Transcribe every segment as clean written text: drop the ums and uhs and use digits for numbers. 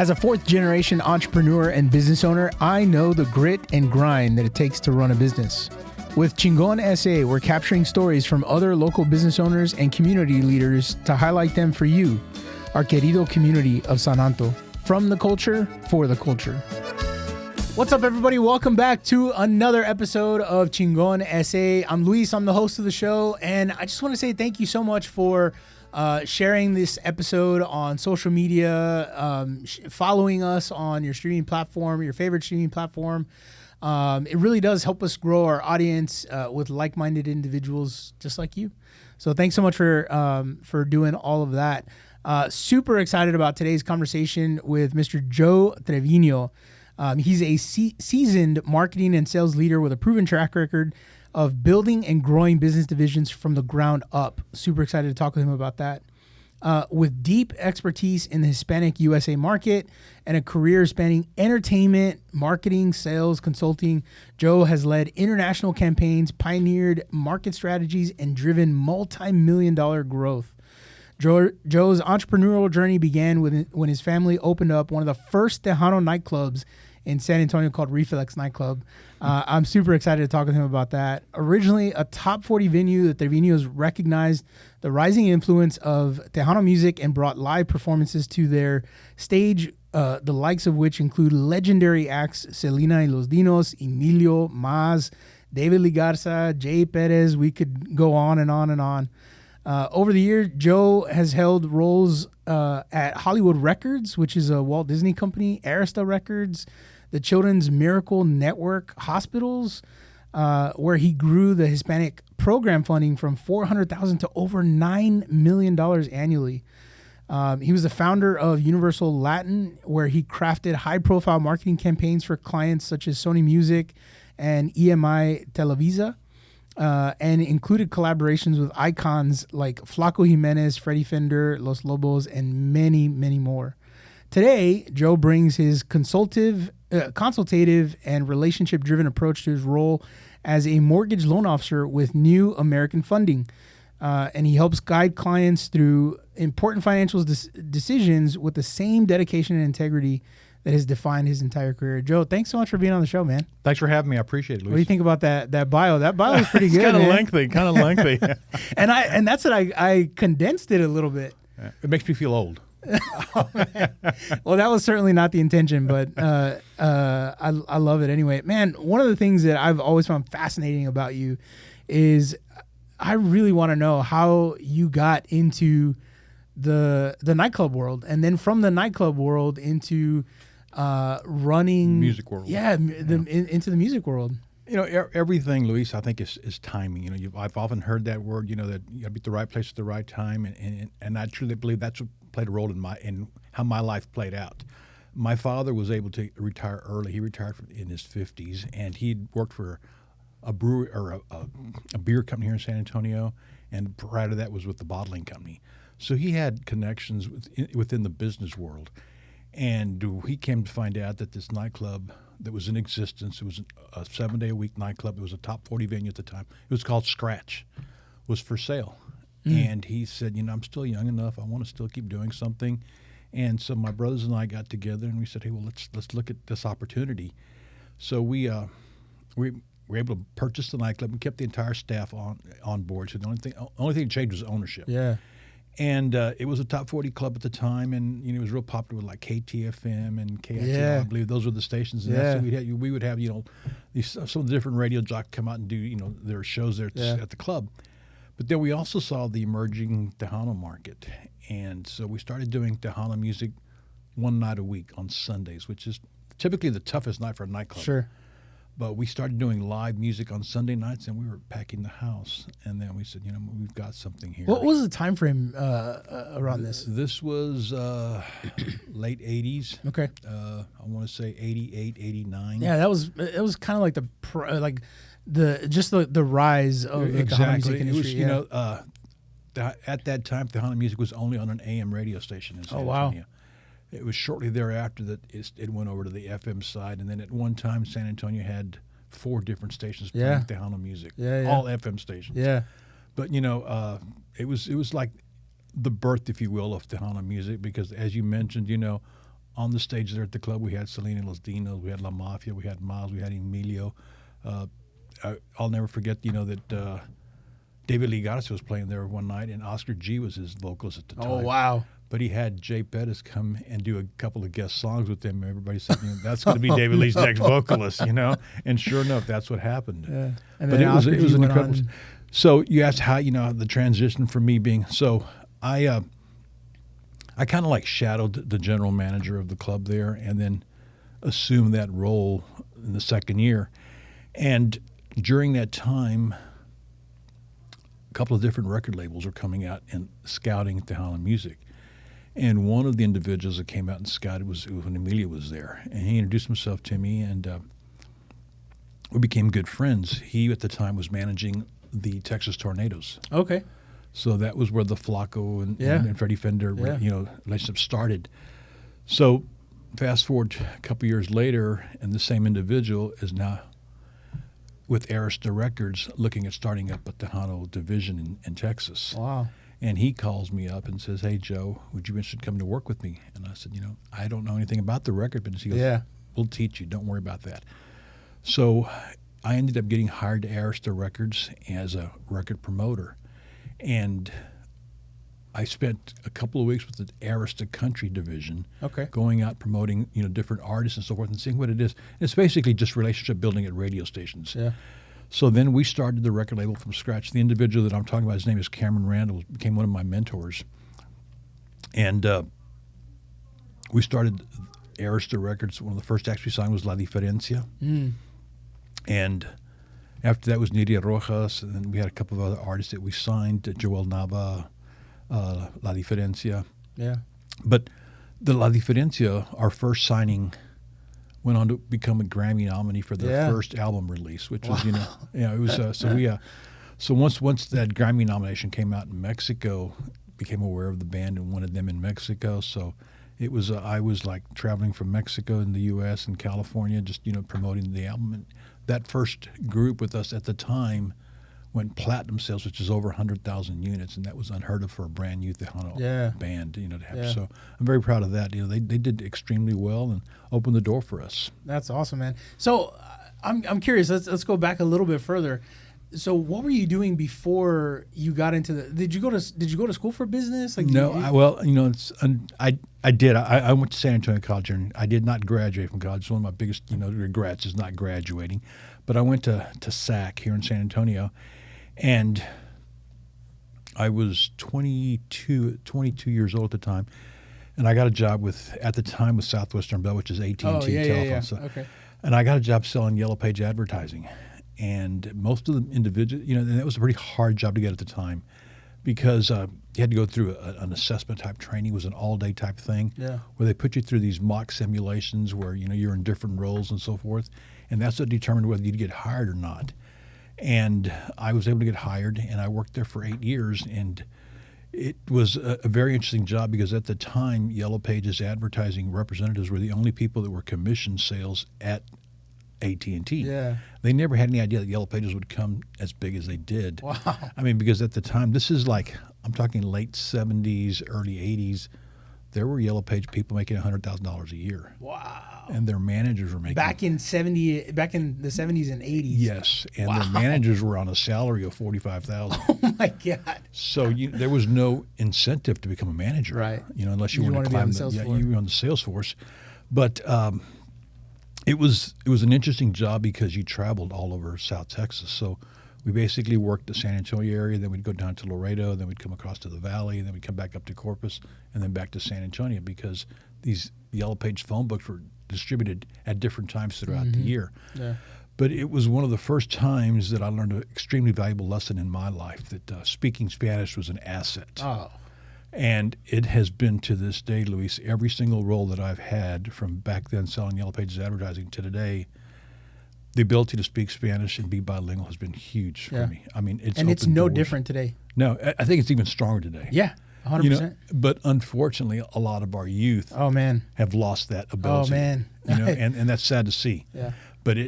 As a fourth-generation entrepreneur and business owner, I know the grit and grind that it takes to run a business. With ChingonSA, we're capturing stories from other local business owners and community leaders to highlight them for you, our querido community of San Anto. From the culture, for the culture. What's up, everybody? Welcome back to another episode of ChingonSA. I'm Luis. I'm the host of the show, and I just want to say thank you so much for sharing this episode on social media, following us on your streaming platform, your favorite streaming platform. It really does help us grow our audience with like-minded individuals just like you. So thanks so much for doing all of that. Super excited about today's conversation with Mr. Joe Trevino. He's a seasoned marketing and sales leader with a proven track record of building and growing business divisions from the ground up. Super excited to talk with him about that. With deep expertise in the Hispanic USA market and a career spanning entertainment, marketing, sales, consulting, Joe has led international campaigns, pioneered market strategies, and driven multi-million-dollar growth. Joe's entrepreneurial journey began when his family opened up one of the first Tejano nightclubs in San Antonio called Reflex Nightclub. I'm super excited to talk with him about that. Originally a top 40 venue, the Trevinos recognized the rising influence of Tejano music and brought live performances to their stage, the likes of which include legendary acts Selena y Los Dinos, Emilio, Maz, David Ligarza, Jay Perez. We could go on and on and on. Over the years, Joe has held roles at Hollywood Records, which is a Walt Disney company, Arista Records, the Children's Miracle Network Hospitals, where he grew the Hispanic program funding from $400,000 to over $9 million annually. He was the founder of Universal Latin, where he crafted high-profile marketing campaigns for clients such as Sony Music and EMI Televisa. And included collaborations with icons like Flaco Jimenez, Freddie Fender, Los Lobos, and many, many more. Today, Joe brings his consultative and relationship-driven approach to his role as a mortgage loan officer with New American Funding. And he helps guide clients through important financial decisions with the same dedication and integrity that has defined his entire career. Joe, thanks so much for being on the show, man. Thanks for having me. I appreciate it, Luis. What do you think about that bio? That bio is pretty good, Kind of man. lengthy. And that's what I condensed it a little bit. It makes me feel old. Oh, well, that was certainly not the intention, but I love it anyway. Man, one of the things that I've always found fascinating about you is I really want to know how you got into the nightclub world, and then from the nightclub world into running music world. Into the music world. You know, everything, Luis, I think is timing. You know, I've often heard that word. You know, that you got to be at the right place at the right time, and I truly believe that's what played a role in how my life played out. My father was able to retire early. He retired in his 50s, and he'd worked for a brewery or a beer company here in San Antonio, and prior to that was with the bottling company. So he had connections within the business world. And he came to find out that this nightclub that was in existence, it was a 7-day-a-week nightclub. It was a top 40 venue at the time. It was called Scratch, was for sale. And he said, you know, I'm still young enough. I want to still keep doing something. And so my brothers and I got together and we said, hey, well, let's look at this opportunity. So we were able to purchase the nightclub and kept the entire staff on board. So the only thing that changed was ownership. Yeah. And it was a top 40 club at the time, and you know it was real popular with like KTFM and KITL. I believe those were the stations. And that's what we would have, you know, some of the different radio jocks come out and do, you know, their shows there at the club. But then we also saw the emerging Tejano market, and so we started doing Tejano music one night a week on Sundays, which is typically the toughest night for a nightclub. Sure. But we started doing live music on Sunday nights, and we were packing the house. And then we said, you know, we've got something here. What was the time frame around this? This was late 80s. Okay. I want to say 88, 89. Yeah, it was kind of like the rise of the Tejano music industry. It was, you know, at that time, Tejano music was only on an AM radio station in San Antonio. Wow. It was shortly thereafter that it went over to the FM side, and then at one time, San Antonio had 4 different stations playing Tejano music, all FM stations. Yeah, but you know, it was like the birth, if you will, of Tejano music, because as you mentioned, you know, on the stage there at the club, we had Selena Los Dinos, we had La Mafia, we had Miles, we had Emilio. I'll never forget, that David Lee Garza was playing there one night, and Oscar G was his vocalist at the time. Oh, wow. But he had Jay Pettis come and do a couple of guest songs with him. Everybody said, that's going to be David Lee's next vocalist, And sure enough, that's what happened. Yeah. And but then it was an incredible. on. So you asked how, the transition from me being so I kind of like shadowed the general manager of the club there, and then assumed that role in the second year. And during that time, a couple of different record labels were coming out and scouting Tejano music. And one of the individuals that came out and scouted was when Emilio was there. And he introduced himself to me, and we became good friends. He, at the time, was managing the Texas Tornadoes. Okay. So that was where the Flacco and Freddie Fender, relationship started. So fast forward a couple years later, and the same individual is now with Arista Records looking at starting up a Tejano division in Texas. Wow. And he calls me up and says, "Hey, Joe, would you be interested in coming to work with me?" And I said, I don't know anything about the record business. He goes, "We'll teach you. Don't worry about that." So I ended up getting hired to Arista Records as a record promoter. And I spent a couple of weeks with the Arista Country division, going out promoting, different artists and so forth, and seeing what it is. It's basically just relationship building at radio stations. Yeah. So then we started the record label from scratch. The individual that I'm talking about, his name is Cameron Randall, became one of my mentors. And we started Arista Records. One of the first acts we signed was La Diferencia. Mm. And after that was Nidia Rojas, and then we had a couple of other artists that we signed, Joel Nava, La Diferencia. Yeah. But the La Diferencia, our first signing, went on to become a Grammy nominee for their first album release, which was, it was, so once that Grammy nomination came out in Mexico, became aware of the band and wanted them in Mexico. So it was, I was like traveling from Mexico in the U.S. and California, just, promoting the album. And that first group with us at the time went platinum sales, which is over 100,000 units, and that was unheard of for a brand new Tejano band, to have. Yeah. So I'm very proud of that. They did extremely well and opened the door for us. That's awesome, man. So I'm curious. Let's go back a little bit further. So what were you doing before you got into the? Did you go to school for business? Like no, I did. I went to San Antonio College, and I did not graduate from college. It's one of my biggest regrets is not graduating. But I went to SAC here in San Antonio, and I was 22 years old at the time, and I got a job with Southwestern Bell, which is AT&T telephone. Yeah. So, okay. And I got a job selling Yellow Page advertising. And most of the individuals, and that was a pretty hard job to get at the time, because you had to go through an assessment type training. It was an all-day type thing, where they put you through these mock simulations where you're in different roles and so forth, and that's what determined whether you'd get hired or not. And I was able to get hired, and I worked there for 8 years, and it was a very interesting job because at the time, Yellow Pages advertising representatives were the only people that were commission sales at AT&T. Yeah. They never had any idea that Yellow Pages would come as big as they did. Wow. I mean, because at the time, this is like, I'm talking late 70s, early 80s, there were Yellow Page people making $100,000 a year. Wow. And their managers were making... Back in the 70s and 80s. Yes. And their managers were on a salary of $45,000. Oh, my God. So there was no incentive to become a manager. Right. Unless you wanted to climb you were on the sales force. But... It was an interesting job because you traveled all over South Texas. So we basically worked the San Antonio area, then we'd go down to Laredo, then we'd come across to the Valley, and then we'd come back up to Corpus, and then back to San Antonio because these Yellow Page phone books were distributed at different times throughout the year. Yeah. But it was one of the first times that I learned an extremely valuable lesson in my life, that speaking Spanish was an asset. Oh. And it has been to this day, Luis, every single role that I've had from back then selling Yellow Pages advertising to today, the ability to speak Spanish and be bilingual has been huge for me. I mean, it's no different today. No, I think it's even stronger today. Yeah, 100%. But unfortunately, a lot of our youth have lost that ability. Oh, man. And that's sad to see. Yeah. But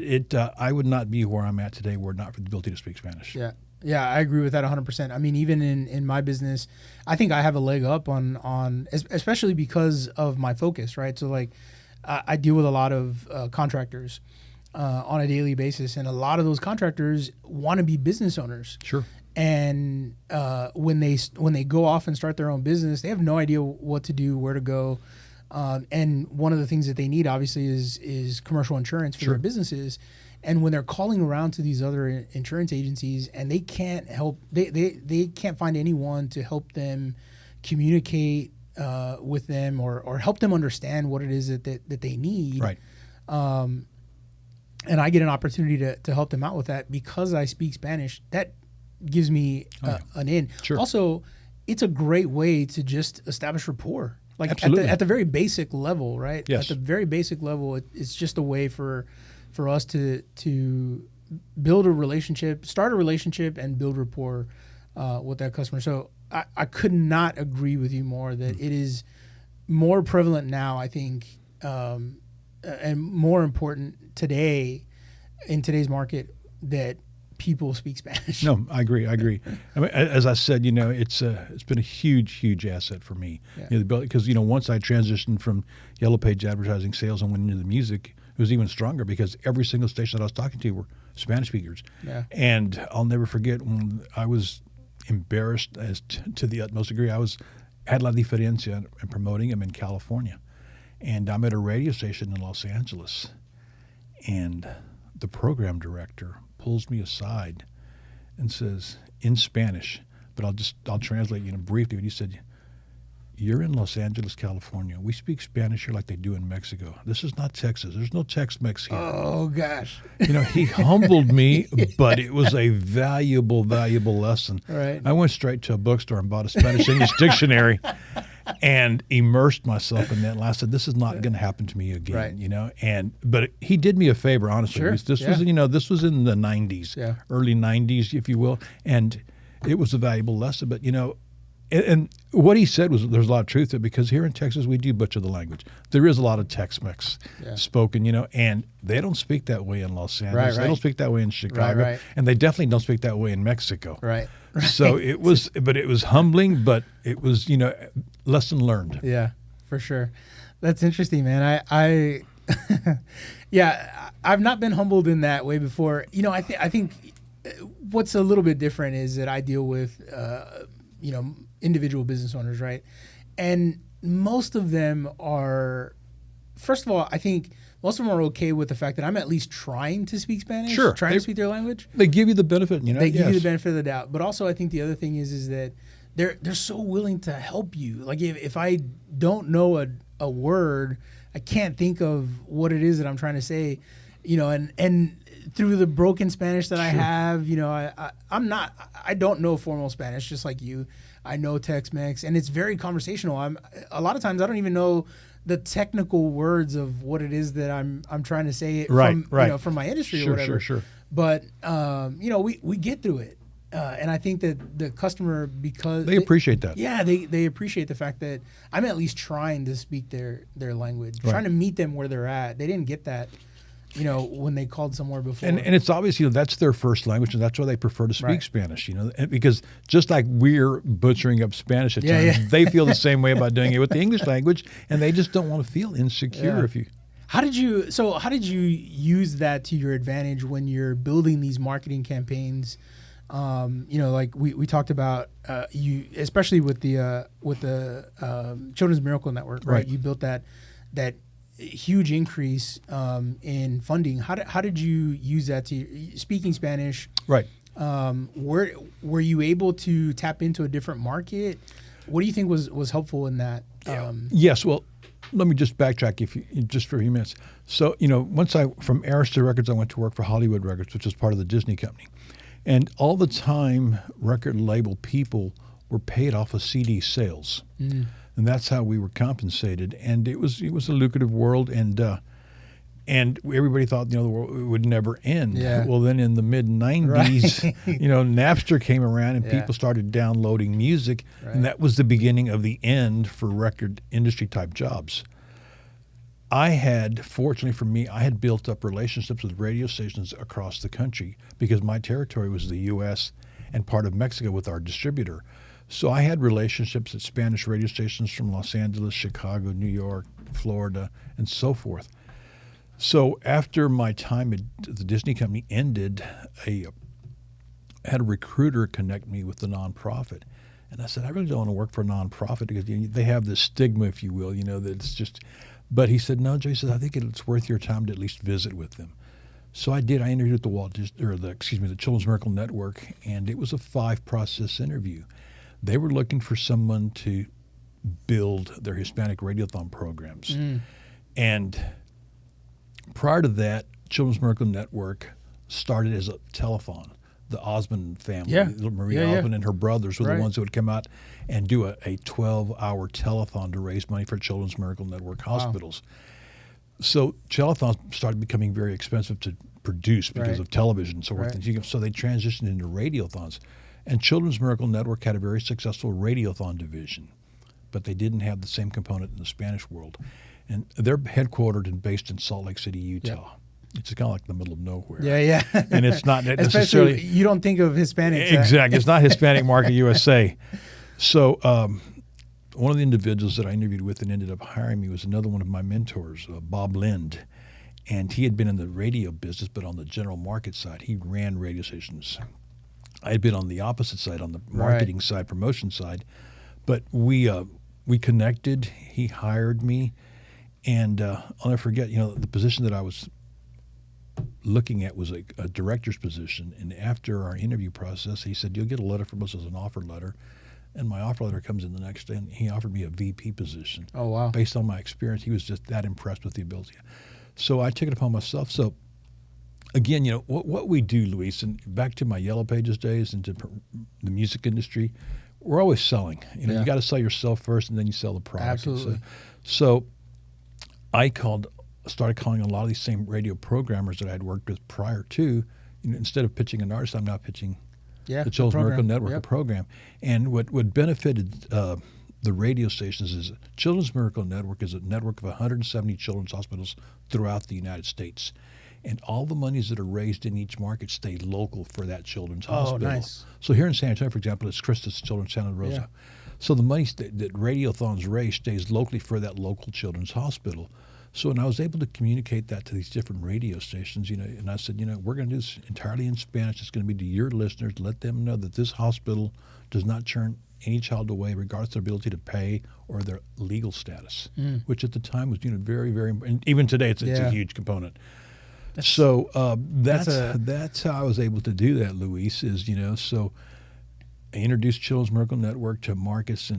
I would not be where I'm at today were it not for the ability to speak Spanish. Yeah. Yeah, I agree with that 100%. I mean, even in my business, I think I have a leg up on especially because of my focus, right? So like, I deal with a lot of contractors on a daily basis, and a lot of those contractors want to be business owners. Sure. And when they go off and start their own business, they have no idea what to do, where to go. And one of the things that they need, obviously, is commercial insurance for their businesses. And when they're calling around to these other insurance agencies and they can't help, they can't find anyone to help them communicate with them or help them understand what it is that they need. Right. And I get an opportunity to help them out with that because I speak Spanish. That gives me an in. Sure. Also, it's a great way to just establish rapport. Like at the very basic level, right? Yes. At the very basic level, it's just a way for us to build a relationship, start a relationship, and build rapport with that customer. So I could not agree with you more that it is more prevalent now, I think, and more important today in today's market that people speak Spanish. No, I agree. I mean, as I said, it's been a huge asset for me. Yeah. Because once I transitioned from Yellow Page advertising sales and went into the music, it was even stronger because every single station that I was talking to were Spanish speakers. Yeah. And I'll never forget when I was embarrassed as to the utmost degree. I had La Diferencia and promoting them in California. And I'm at a radio station in Los Angeles. And the program director pulls me aside and says, in Spanish, but I'll translate briefly. He said, "You're in Los Angeles, California. We speak Spanish here like they do in Mexico. This is not Texas. There's no Tex-Mex here." Oh, gosh. He humbled me, but it was a valuable lesson. Right. I went straight to a bookstore and bought a Spanish-English dictionary and immersed myself in that. And I said, "This is not going to happen to me again." Right. But he did me a favor, honestly. Sure. This was in the 90s, early 90s, if you will, and it was a valuable lesson. But and what he said was there's a lot of truth to it because here in Texas we do butcher the language. There is a lot of Tex-Mex spoken, and they don't speak that way in Los Angeles. Right. They don't speak that way in Chicago, Right. and they definitely don't speak that way in Mexico. Right. So it was humbling, but it was lesson learned. Yeah, for sure. That's interesting, man. I yeah, I've not been humbled in that way before. I think what's a little bit different is that I deal with individual business owners, right? And most of them are, first of all, I think most of them are okay with the fact that I'm at least trying to speak Spanish, trying to speak their language. They give you the benefit, They give you the benefit of the doubt. But also, I think the other thing is that they're so willing to help you. Like if I don't know a word, I can't think of what it is that I'm trying to say, and through the broken Spanish that I have, I don't know formal Spanish, just like you. I know Tex-Mex, and it's very conversational. A lot of times I don't even know the technical words of what it is that I'm trying to say from my industry or whatever. Sure. But we get through it, and I think that the customer, because they appreciate that. Yeah, they appreciate the fact that I'm at least trying to speak their language, trying to meet them where they're at. They didn't get that. When they called somewhere before. And it's obvious, that's their first language, and that's why they prefer to speak Spanish, because just like we're butchering up Spanish at times, they feel the same way about doing it with the English language, and they just don't want to feel insecure if you... How did you use that to your advantage when you're building these marketing campaigns? Like we talked about, you, especially with the Children's Miracle Network, right? You built that huge increase in funding. How did you use that to speaking Spanish? Right. Were you able to tap into a different market? What do you think was helpful in that? Yes. Well, let me just backtrack just for a few minutes. So, once from Arista Records, I went to work for Hollywood Records, which is part of the Disney company. And all the time, record label people were paid off of CD sales. Mm. And that's how we were compensated, and it was a lucrative world, and everybody thought the world would never end. Yeah. Well, then in the mid '90s, Napster came around, and people started downloading music, and that was the beginning of the end for record industry type jobs. Fortunately for me, I had built up relationships with radio stations across the country because my territory was the U.S. and part of Mexico with our distributor. So I had relationships at Spanish radio stations from Los Angeles, Chicago, New York, Florida, and so forth. So after my time at the Disney company ended, I had a recruiter connect me with the nonprofit. And I said, I really don't want to work for a nonprofit because they have this stigma, if you will, that it's just. But he said, no, Joe, he says, I think it's worth your time to at least visit with them. So I did. I interviewed at the Children's Miracle Network, and it was a 5-process interview. They were looking for someone to build their Hispanic radiothon programs. And prior to that, Children's Miracle Network started as a telethon. The Osmond family, Maria Osmond and her brothers were the ones who would come out and do a 12-hour telethon to raise money for Children's Miracle Network hospitals. So telethons started becoming very expensive to produce because of television and so forth. So they transitioned into radiothons. And Children's Miracle Network had a very successful radiothon division, but they didn't have the same component in the Spanish world. And they're headquartered and based in Salt Lake City, Utah. It's kind of like the middle of nowhere. And it's not necessarily. Especially, you don't think of Hispanics. Exactly. It's not Hispanic market USA. So one of the individuals that I interviewed with and ended up hiring me was another one of my mentors, Bob Lind. And he had been in the radio business, but on the general market side. He ran radio stations. I had been on the opposite side, on the marketing side, promotion side. But we connected. He hired me. And I'll never forget, the position that I was looking at was a director's position. And after our interview process, he said, you'll get a letter from us as an offer letter. And my offer letter comes in the next day, and he offered me a VP position. Oh, wow. Based on my experience, he was just that impressed with the ability. So I took it upon myself. So, again, what we do, Luis, and back to my Yellow Pages days and to the music industry, we're always selling. You got to sell yourself first, and then you sell the product. Absolutely. So I started calling a lot of these same radio programmers that I had worked with prior to. Instead of pitching an artist, I'm now pitching the Children's Miracle Network, a program. And what benefited the radio stations is Children's Miracle Network is a network of 170 children's hospitals throughout the United States. And all the monies that are raised in each market stay local for that children's hospital. Nice. So here in San Antonio, for example, it's Christus Children's Santa Rosa. So the money that radiothons raise stays locally for that local children's hospital. So when I was able to communicate that to these different radio stations, and I said, we're going to do this entirely in Spanish. It's going to be to your listeners. Let them know that this hospital does not turn any child away, regardless of their ability to pay or their legal status, which at the time was, very, very, and even today it's a huge component. That's how I was able to do that, Luis. So I introduced Children's Miracle Network to markets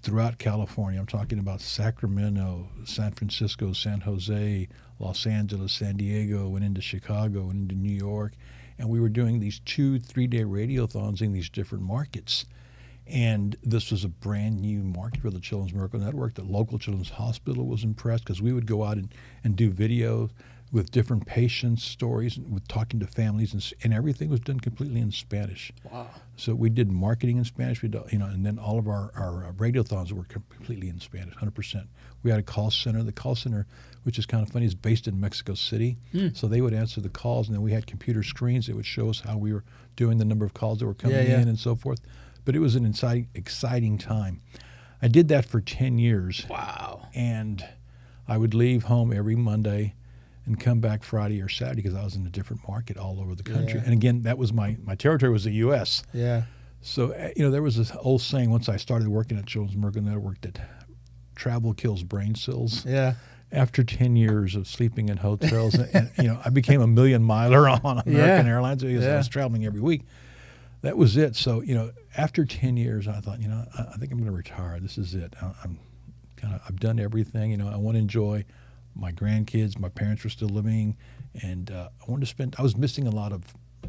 throughout California. I'm talking about Sacramento, San Francisco, San Jose, Los Angeles, San Diego, went into Chicago, went into New York. And we were doing these 2-3-day radiothons in these different markets. And this was a brand new market for the Children's Miracle Network. The local children's hospital was impressed because we would go out and do video with different patients' stories, and with talking to families, and everything was done completely in Spanish. Wow! So we did marketing in Spanish, and then all of our radiothons were completely in Spanish, 100%. We had a call center. The call center, which is kind of funny, is based in Mexico City. So they would answer the calls, and then we had computer screens that would show us how we were doing, the number of calls that were coming in, and so forth. But it was an exciting time. I did that for 10 years. Wow! And I would leave home every Monday and come back Friday or Saturday because I was in a different market all over the country. And again, that was my territory was the U.S. So, there was this old saying once I started working at Children's Miracle Network that travel kills brain cells. After 10 years of sleeping in hotels, and I became a million-miler on American Airlines because I was traveling every week. That was it. So, after 10 years, I thought, I think I'm going to retire. This is it. I've done everything. I want to enjoy my grandkids. My parents were still living, and I was missing a lot of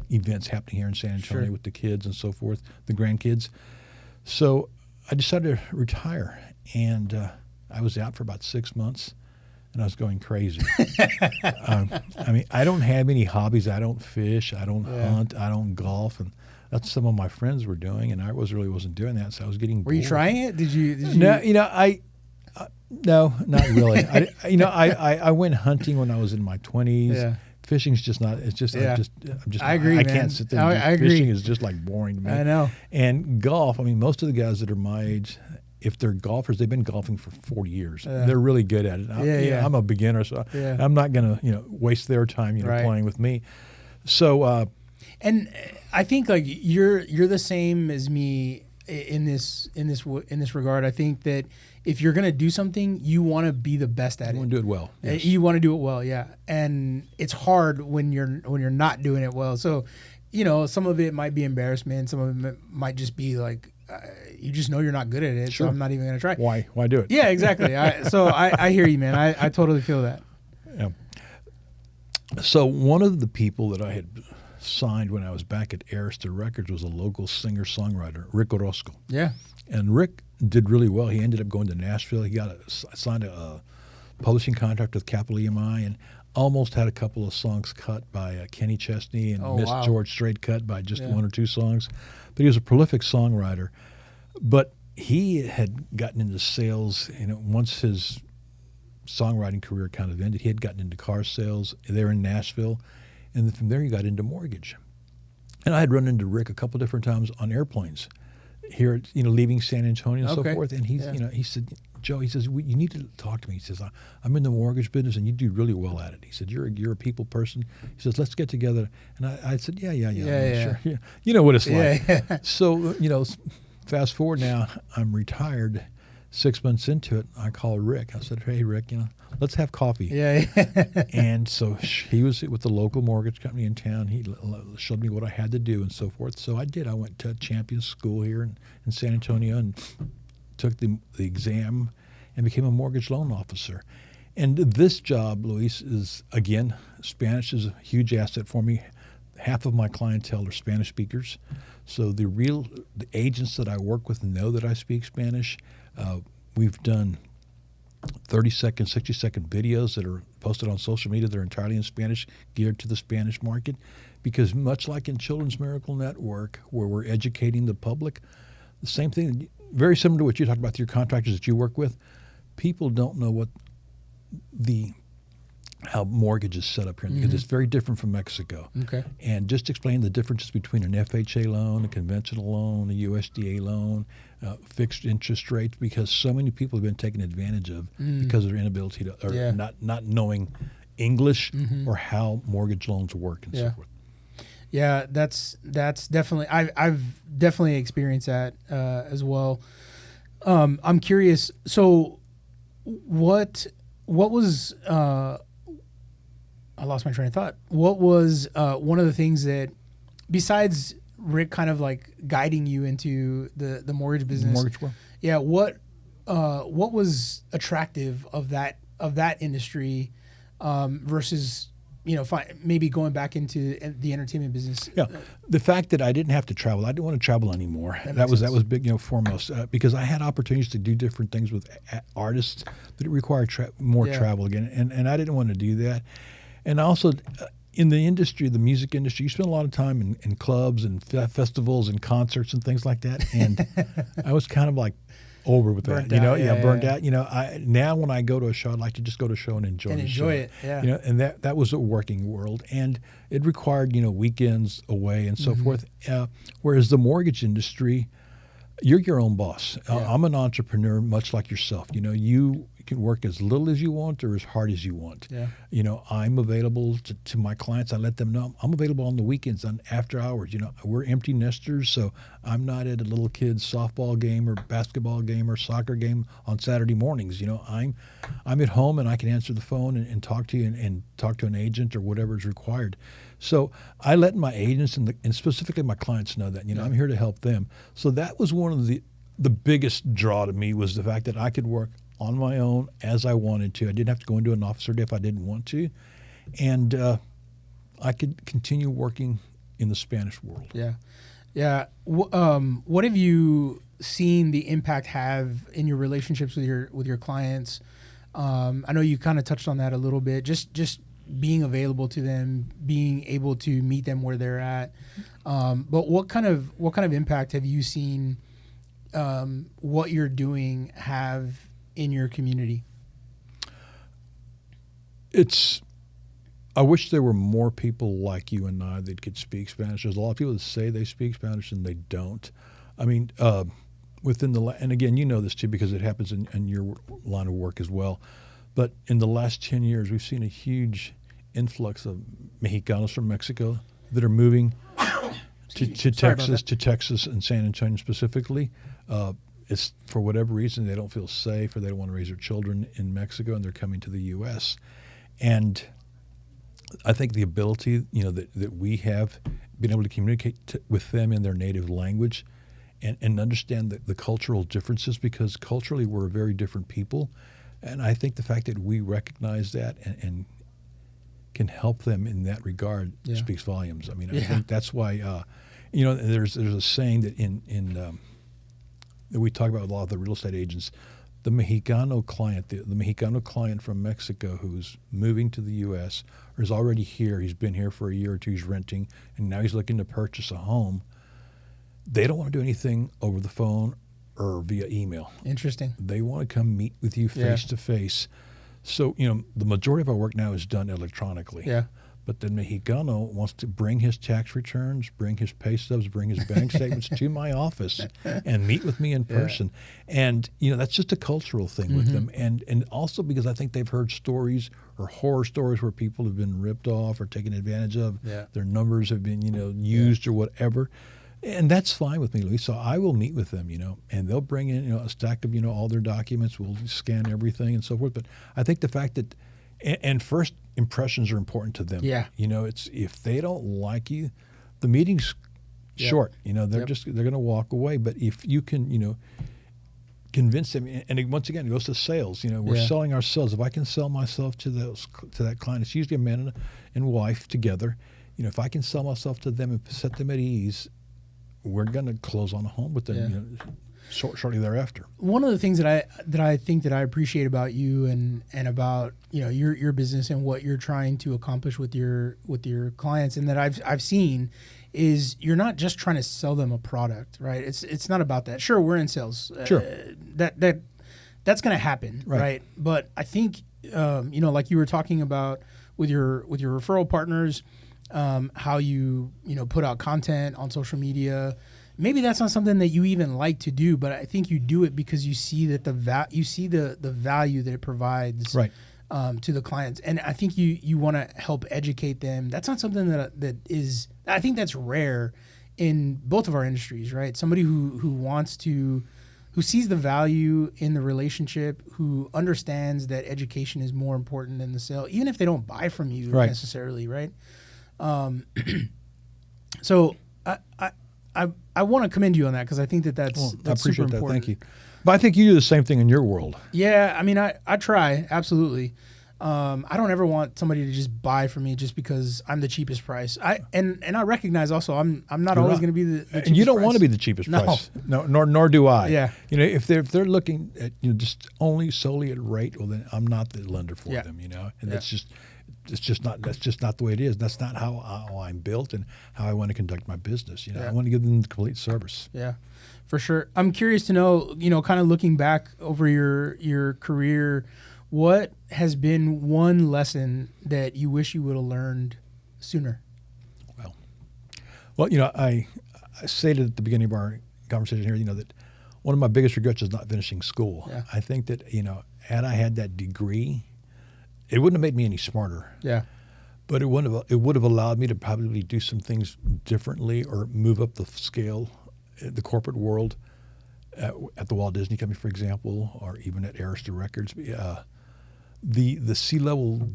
events happening here in San Antonio with the kids and so forth, the grandkids. So I decided to retire, and I was out for about 6 months, and I was going crazy. I don't have any hobbies. I don't fish. I don't hunt. I don't golf, and that's some of my friends were doing, and I wasn't doing that. So I was getting bored. Were you trying it? Did you? No, no, not really. I went hunting when I was in my 20s. fishing's just not. It's just. Yeah. I'm just. I agree, I man. can't sit there. I agree. Fishing is just like boring to me. I know. And golf. I mean, most of the guys that are my age, if they're golfers, they've been golfing for 40 years. They're really good at it. I'm a beginner, so I'm not going to waste their time playing with me. So. And I think like you're the same as me in this regard. I think that if you're gonna do something, you want to be the best at it. You want to do it well. Yes. You want to do it well, yeah. And it's hard when you're not doing it well. So, some of it might be embarrassment. Some of it might just be like you just know you're not good at it. Sure. So I'm not even gonna try. Why do it? Yeah, exactly. I hear you, man. I totally feel that. Yeah. So one of the people that I had signed when I was back at Arista Records was a local singer-songwriter, Rick Orozco. Yeah. And Rick did really well. He ended up going to Nashville. He signed a publishing contract with Capital EMI and almost had a couple of songs cut by Kenny Chesney and Miss George Strait cut by just one or two songs. But he was a prolific songwriter. But he had gotten into sales, once his songwriting career kind of ended. He had gotten into car sales there in Nashville. And then from there, he got into mortgage. And I had run into Rick a couple different times on airplanes here, leaving San Antonio and so forth. And he's, he said, Joe, he says, you need to talk to me. He says, I'm in the mortgage business and you do really well at it. He said, you're a people person. He says, let's get together. And I said, yeah, sure. Yeah. You know what it's like. Yeah. So, fast forward now, I'm retired. 6 months into it, I called Rick. I said, hey, Rick, let's have coffee. Yeah. And so he was with the local mortgage company in town. He showed me what I had to do and so forth. So I did. I went to Champion School here in San Antonio and took the exam and became a mortgage loan officer. And this job, Luis, is, again, Spanish is a huge asset for me. Half of my clientele are Spanish speakers. So the agents that I work with know that I speak Spanish. We've done 30-second, 60-second videos that are posted on social media that are entirely in Spanish, geared to the Spanish market. Because much like in Children's Miracle Network, where we're educating the public, the same thing, very similar to what you talked about with your contractors that you work with, people don't know what how mortgage is set up here because it's very different from Mexico. Okay. And just explain the differences between an FHA loan, a conventional loan, a USDA loan, fixed interest rates, because so many people have been taken advantage of because of their inability to, or not knowing English or how mortgage loans work and so forth. Yeah, that's definitely, I've definitely experienced that as well. I'm curious. So what was, I lost my train of thought. What was one of the things that, besides Rick kind of like guiding you into the mortgage business? Mortgage world. Yeah. What was attractive of that industry versus maybe going back into the entertainment business? Yeah, the fact that I didn't have to travel, I didn't want to travel anymore. That was big, foremost, because I had opportunities to do different things with artists that require more travel again, and I didn't want to do that. And also, in the industry, the music industry, you spend a lot of time in clubs and festivals and concerts and things like that. And I was kind of like over with that, burnt out. Now when I go to a show, I'd like to just go to a show and enjoy it. Yeah. And that was a working world, and it required weekends away and so forth. Whereas the mortgage industry, you're your own boss. I'm an entrepreneur, much like yourself. You can work as little as you want or as hard as you want. Yeah. I'm available to my clients. I let them know I'm available on the weekends, on after hours. We're empty nesters, so I'm not at a little kid's softball game or basketball game or soccer game on Saturday mornings. I'm at home and I can answer the phone and talk to you and talk to an agent or whatever is required. So I let my agents and specifically my clients know that, I'm here to help them. So that was one of the biggest draw to me, was the fact that I could work on my own as I wanted to. I didn't have to go into an office if I didn't want to. And I could continue working in the Spanish world. Yeah. Yeah. What have you seen the impact have in your relationships with your clients? I know you kind of touched on that a little bit, just being available to them, being able to meet them where they're at. But what kind of impact have you seen what you're doing have in your community? It's I wish there were more people like you and I that could speak Spanish. There's a lot of people that say they speak Spanish and they don't. I mean, within and again, you know this too because it happens in your line of work as well. But in the last 10 years, we've seen a huge influx of Mexicanos from Mexico that are moving to Texas and San Antonio specifically. It's for whatever reason they don't feel safe or they don't want to raise their children in Mexico, and they're coming to the U.S. And I think the ability, that we have been able to communicate with them in their native language and understand the cultural differences, because culturally we're a very different people. And I think the fact that we recognize that and can help them in that regard speaks volumes. I mean, I think that's why, there's a saying that that we talk about with a lot of the real estate agents. The Mexicano client, the Mexicano client from Mexico who's moving to the U.S. or is already here, he's been here for a year or two, he's renting, and now he's looking to purchase a home. They don't want to do anything over the phone or via email. Interesting. They want to come meet with you face to face. So, the majority of our work now is done electronically. Yeah. But the Mexicano wants to bring his tax returns, bring his pay stubs, bring his bank statements to my office and meet with me in person. And, that's just a cultural thing with them. And also because I think they've heard stories or horror stories where people have been ripped off or taken advantage of. Yeah. Their numbers have been, used or whatever. And that's fine with me, Luis. So I will meet with them, and they'll bring in, a stack of, all their documents. We'll scan everything and so forth. But I think the fact that, and first impressions are important to them. Yeah. It's if they don't like you, the meeting's short. They're going to walk away. But if you can, convince them, and once again, it goes to sales. We're selling ourselves. If I can sell myself to that client, it's usually a man and wife together. If I can sell myself to them and set them at ease, we're going to close on a home with them shortly thereafter. One of the things that I think that I appreciate about you and about your business and what you're trying to accomplish with your clients, and that I've seen, is you're not just trying to sell them a product, right? It's not about that. Sure, we're in sales. Sure, that's going to happen, right? But I think like you were talking about with your referral partners. How you put out content on social media. Maybe that's not something that you even like to do, but I think you do it because you see that the value that it provides to the clients, and I think you want to help educate them. That's not something that is. I think that's rare in both of our industries, right? Somebody who sees the value in the relationship, who understands that education is more important than the sale, even if they don't buy from you necessarily, right? So I want to commend you on that because I think that's I appreciate super that. important. Thank you. But I think you do the same thing in your world. Yeah, I mean, I try, absolutely. I don't ever want somebody to just buy from me just because I'm the cheapest price. And I recognize also I'm not always going to be the cheapest and you don't price. want to be the cheapest price. No, nor do I. Yeah. If they're looking at just solely at rate, well then I'm not the lender for them. And that's just not the way it is. That's not how I'm built and how I want to conduct my business. I want to give them the complete service. Yeah, for sure. I'm curious to know, kind of looking back over your career, what has been one lesson that you wish you would have learned sooner? Well, I stated at the beginning of our conversation here, that one of my biggest regrets is not finishing school. Yeah. I think that, had I had that degree, it wouldn't have made me any smarter. Yeah. But it would have allowed me to probably do some things differently or move up the scale, the corporate world, at the Walt Disney Company, for example, or even at Arista Records. The C-level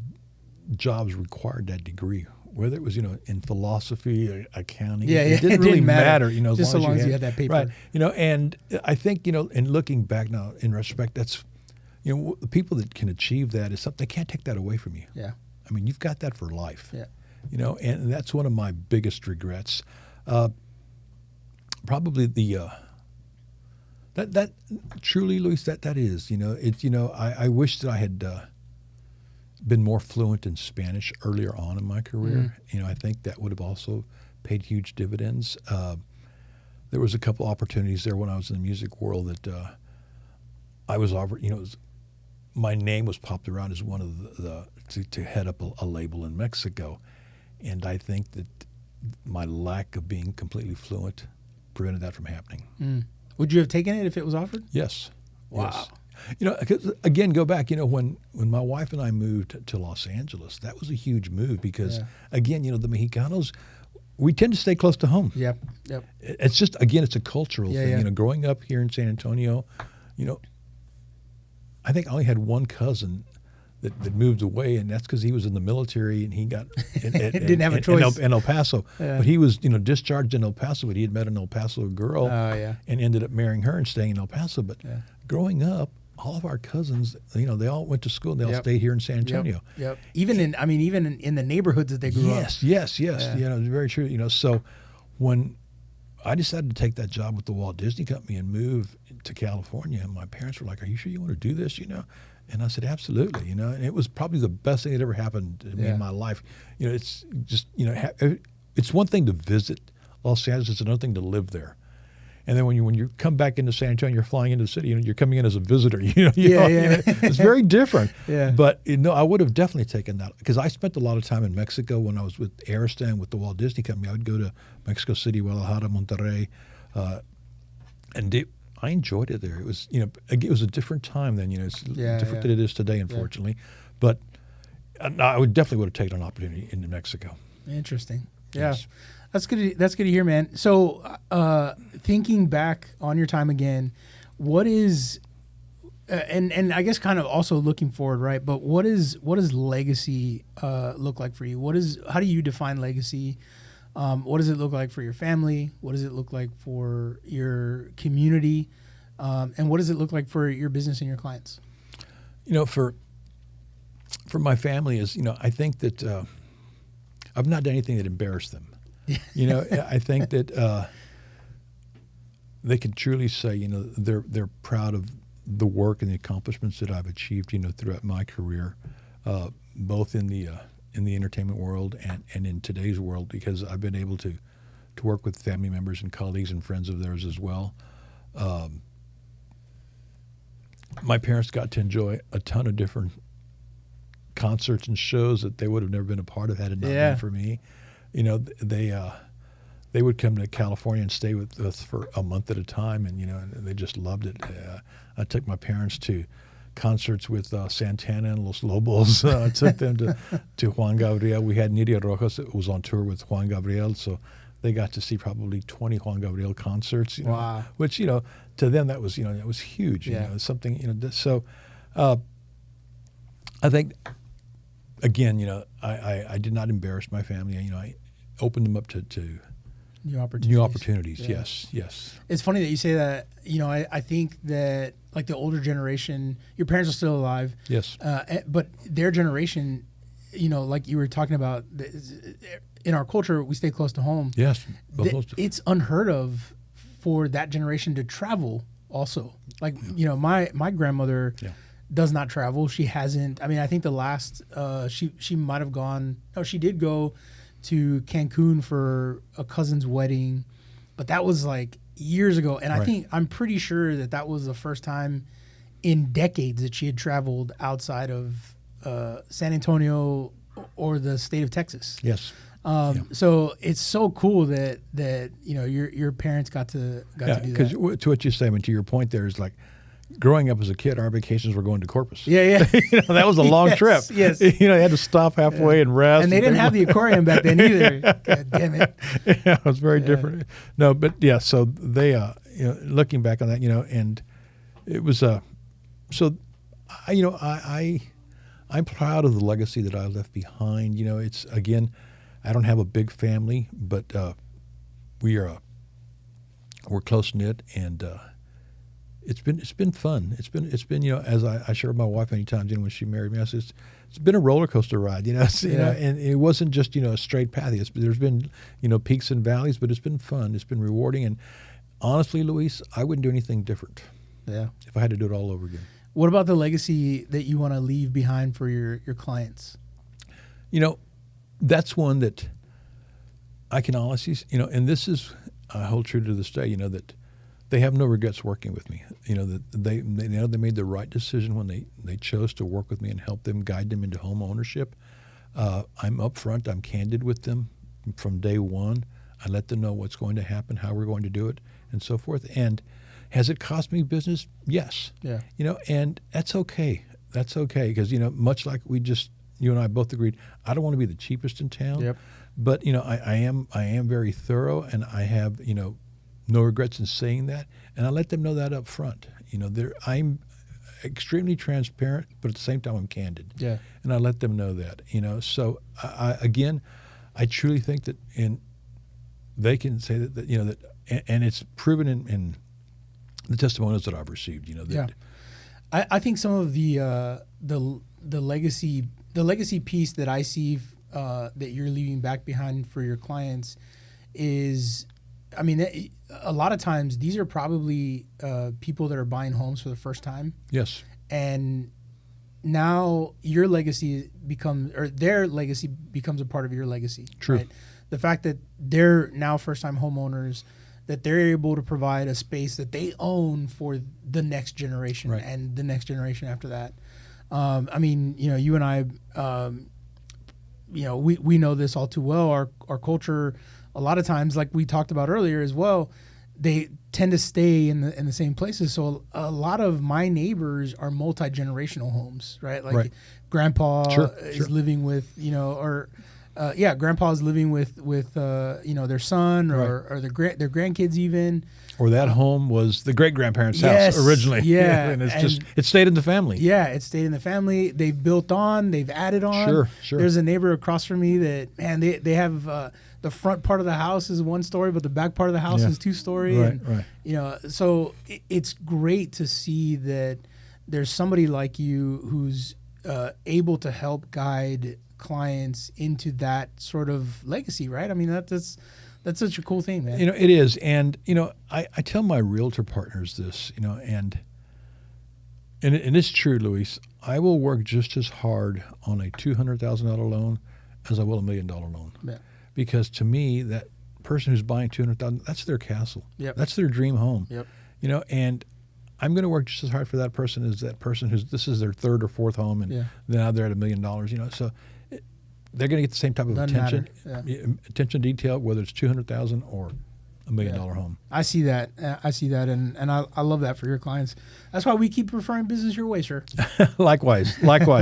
jobs required that degree, whether it was in philosophy, or accounting. It didn't really matter. Just so long as you had that paper. Right. And I think in looking back now, in retrospect, that's. The people that can achieve that is something, they can't take that away from you. Yeah. I mean, you've got that for life. Yeah. And that's one of my biggest regrets. Probably that truly, Luis, that is, I wish that I had been more fluent in Spanish earlier on in my career. I think that would have also paid huge dividends. There was a couple opportunities there when I was in the music world that I was offered, my name was popped around as one of the to head up a label in Mexico. And I think that my lack of being completely fluent prevented that from happening. Would you have taken it if it was offered? Yes. Wow. Yes. You know, 'cause again, go back, you know, when my wife and I moved to Los Angeles, that was a huge move because, again, you know, the Mexicanos, we tend to stay close to home. Yep. It's just, again, it's a cultural thing. Yeah. You know, growing up here in San Antonio, you know, I think I only had one cousin that moved away, and that's because he was in the military and he got didn't have a choice in El Paso. Yeah. But he was, you know, discharged in El Paso, but he had met an El Paso girl yeah. and ended up marrying her and staying in El Paso. But growing up, all of our cousins, you know, they all went to school and they all stayed here in San Antonio. Yep. Even in the neighborhoods that they grew up. Yes. Yeah. You know, it's very true. You know, so when I decided to take that job with the Walt Disney Company and move to California, and my parents were like, "Are you sure you want to do this?" You know, and I said, "Absolutely." You know, and it was probably the best thing that ever happened to me in my life. You know, it's just, you know, it's one thing to visit Los Angeles; it's another thing to live there. And then when you come back into San Antonio, you're flying into the city. You know, you're coming in as a visitor. You know, it's very different. Yeah. But you know, I would have definitely taken that because I spent a lot of time in Mexico when I was with Arista and with the Walt Disney Company. I would go to Mexico City, Guadalajara, Monterrey, and I enjoyed it there. It was, you know, it was a different time then. You know, it's different than it is today, unfortunately. But I would definitely have taken an opportunity in New Mexico. Interesting. Yes. Yeah. That's good to hear, man. So, thinking back on your time again, what is, and I guess kind of also looking forward, right? But what does legacy look like for you? How do you define legacy? What does it look like for your family? What does it look like for your community? And what does it look like for your business and your clients? You know, for my family is, you know, I think that I've not done anything that embarrassed them. You know, I think that they can truly say, you know, they're proud of the work and the accomplishments that I've achieved, you know, throughout my career, both in the entertainment world and in today's world, because I've been able to work with family members and colleagues and friends of theirs as well. My parents got to enjoy a ton of different concerts and shows that they would have never been a part of had it not been for me. You know, they would come to California and stay with us for a month at a time, and you know, and they just loved it. I took my parents to concerts with Santana and Los Lobos. I took them to Juan Gabriel. We had Nidia Rojas that was on tour with Juan Gabriel, so they got to see probably 20 Juan Gabriel concerts. You know, wow! Which, you know, to them that was, you know, that was huge. You know, something, you know. So I think, again, you know, I did not embarrass my family. You know, I opened them up to new opportunities. Yeah. Yes. It's funny that you say that. You know, I think that like the older generation, your parents are still alive. Yes. But their generation, you know, like you were talking about, in our culture, we stay close to home. Yes. It's unheard of for that generation to travel also. Like, you know, my grandmother does not travel. She hasn't. I mean, I think the last, she might have gone, no, she did go to Cancun for a cousin's wedding, but that was like years ago. And I'm pretty sure that was the first time in decades that she had traveled outside of San Antonio or the state of Texas. Yes. So it's so cool that you know your parents got to do that. Because to what you say, I mean, to your point, there is like, growing up as a kid, our vacations were going to Corpus. Yeah. You know, that was a long trip. Yes. You know, you had to stop halfway and rest. And they didn't have the aquarium back then either. God damn it. Yeah, it was very different. No, but yeah, so they, you know, looking back on that, you know, and it was, so, you know, I'm proud of the legacy that I left behind. You know, it's, again, I don't have a big family, but we're close-knit, and it's been fun. It's been you know, as I shared with my wife many times, you know, when she married me, I said it's been a roller coaster ride, you know. You know, and it wasn't just, you know, a straight path. There's been, you know, peaks and valleys, but it's been fun. It's been rewarding, and honestly, Luis, I wouldn't do anything different. Yeah. If I had to do it all over again. What about the legacy that you want to leave behind for your clients? You know, that's one that I can honestly, you know, and this is, I hold true to this day, you know, that they have no regrets working with me. You know, that they know they made the right decision when they chose to work with me and help them, guide them into home ownership. I'm upfront. I'm candid with them from day one. I let them know what's going to happen, how we're going to do it, and so forth. And has it cost me business? Yes. Yeah. You know, and that's okay. That's okay because, you know, much like you and I both agreed, I don't want to be the cheapest in town. Yep. But, you know, I am very thorough, and I have, you know, no regrets in saying that. And I let them know that up front. You know, I'm extremely transparent, but at the same time, I'm candid. Yeah. And I let them know that, you know. So, I truly think that they can say that you know, that, and it's proven in the testimonials that I've received, you know. That, yeah. I think some of the legacy piece that I see that you're leaving back behind for your clients is, I mean, a lot of times these are probably people that are buying homes for the first time. Yes. And now your legacy their legacy becomes a part of your legacy. True. Right? The fact that they're now first-time homeowners, that they're able to provide a space that they own for the next generation, right, and the next generation after that. I mean, you know, you and I, you know, we know this all too well. Our culture, a lot of times, like we talked about earlier as well, they tend to stay in the same places. So a lot of my neighbors are multi-generational homes, right? Like grandpa is living with, you know, or grandpa is living with you know, their son or their grandkids even. Or that home was the great-grandparents' house originally. Yeah. And it stayed in the family. Yeah, it stayed in the family. They've built on, they've added on. Sure. There's a neighbor across from me that, man, they have the front part of the house is one story, but the back part of the house is 2-story. Right. You know, so it's great to see that there's somebody like you who's able to help guide clients into that sort of legacy, right? I mean, that's such a cool thing, man. You know, it is. And, you know, I tell my realtor partners this, you know, and it's true, Luis. I will work just as hard on a $200,000 loan as I will $1 million loan. Yeah. Because to me, that person who's buying $200,000, that's their castle. Yep. That's their dream home. Yep. You know, and I'm going to work just as hard for that person as that person this is their third or fourth home, and now they're at $1 million. You know, so they're going to get the same type of attention, attention detail, whether it's $200,000 or $1 million home. I see that. And I love that for your clients. That's why we keep referring business your way, sir. Likewise.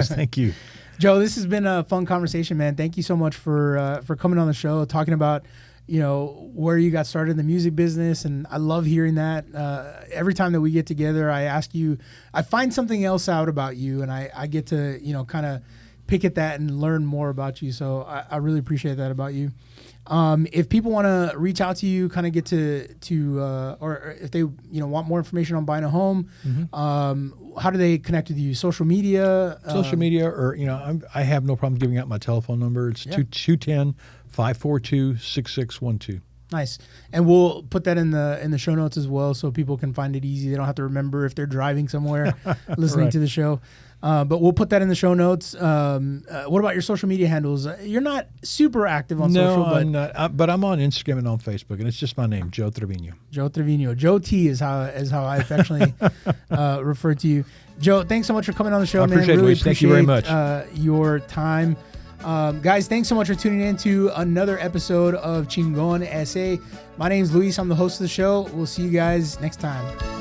Thank you. Joe, this has been a fun conversation, man. Thank you so much for coming on the show, talking about, you know, where you got started in the music business. And I love hearing that. Every time that we get together, I find something else out about you, and I get to, you know, kind of pick at that and learn more about you. So I really appreciate that about you. If people want to reach out to you, kind of get to or if they, you know, want more information on buying a home, how do they connect with you? Social media? Social media, or, you know, I have no problem giving out my telephone number. It's 210-542-6612. Nice. And we'll put that in the show notes as well, so people can find it easy. They don't have to remember if they're driving somewhere listening to the show. But we'll put that in the show notes. What about your social media handles? You're not super active on social. No, I'm not. But I'm on Instagram and on Facebook, and it's just my name, Joe Trevino. Joe Trevino. Joe T is how I affectionately refer to you. Joe, thanks so much for coming on the show, man. Really appreciate, thank you very much. Your time. Guys, thanks so much for tuning in to another episode of ChingonSA. My name's Luis. I'm the host of the show. We'll see you guys next time.